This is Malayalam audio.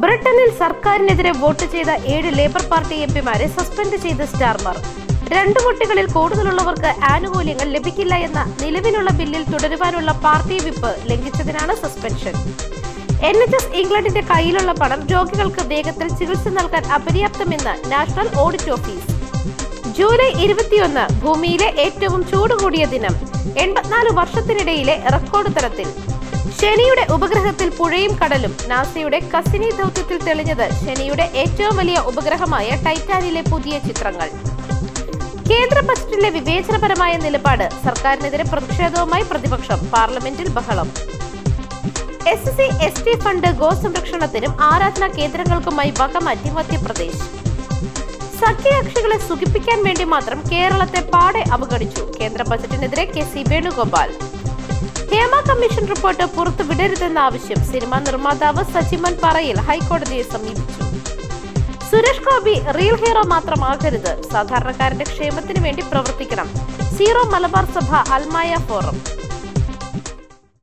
ബ്രിട്ടനിൽ സർക്കാരിനെതിരെ വോട്ട് ചെയ്ത 7 ലേബർ പാർട്ടി എംപിമാരെ സസ്പെൻഡ് ചെയ്ത സ്റ്റാർമർ. 2 വോട്ടുകളിൽ കൂടുതലുള്ളവർക്ക് ആനുകൂല്യങ്ങൾ ലഭിക്കില്ല എന്ന നിലവിലുള്ള ബില്ലിൽ തുടരുവാനുള്ള പാർട്ടി വിപ്പ് ലംഘിച്ചതിനാണ് സസ്പെൻഷൻ. NHS ഇംഗ്ലണ്ടിന്റെ കയ്യിലുള്ള പണം രോഗികൾക്ക് വേഗത്തിൽ ചികിത്സ നൽകാൻ അപര്യാപ്തമെന്ന് നാഷണൽ ഓഡിറ്റ് ഓഫീസ്. ജൂലൈ 21 ഭൂമിയിലെ ഏറ്റവും ചൂട് കൂടിയ ദിനം. 84 വർഷത്തിനിടയിലെ റെക്കോർഡ് തലത്തിൽ. ശനിയുടെ ഉപഗ്രഹത്തിൽ പുഴയും കടലും. നാസയുടെ കസിനി ദൗത്യത്തിൽ തെളിഞ്ഞത് ശനിയുടെ ഏറ്റവും വലിയ ഉപഗ്രഹമായ ടൈറ്റാനിലെ പുതിയ ചിത്രങ്ങൾ. കേന്ദ്ര ബജറ്റിലെ വിവേചനപരമായ നിലപാട്. സർക്കാരിനെതിരെ പ്രതിഷേധവുമായി പ്രതിപക്ഷം. പാർലമെന്റിൽ ബഹളം. SC/ST ഫണ്ട് ഗോസംരക്ഷണത്തിനും ആരാധനാ കേന്ദ്രങ്ങൾക്കുമായി വകമാറ്റി മധ്യപ്രദേശ്. സഖ്യകക്ഷികളെ സുഖിപ്പിക്കാൻ വേണ്ടി മാത്രം കേരളത്തെ പാടെ അവഗണിച്ചു. കേന്ദ്ര ബജറ്റിനെതിരെ KC Venugopal. Hema commission report പുറത്തുവിടരുതെന്ന ആവശ്യം. സിനിമാ നിർമ്മാതാവ് സജിമൻ പറയിൽ ഹൈക്കോടതിയെ സമീപിച്ചു. സുരേഷ് ഗോപി റിയൽ ഹീറോ മാത്രമാകരുത്. സാധാരണക്കാരന്റെ ക്ഷേമത്തിന് വേണ്ടി പ്രവർത്തിക്കണം. സീറോ മലബാർ സഭ അൽമായ ഫോറം.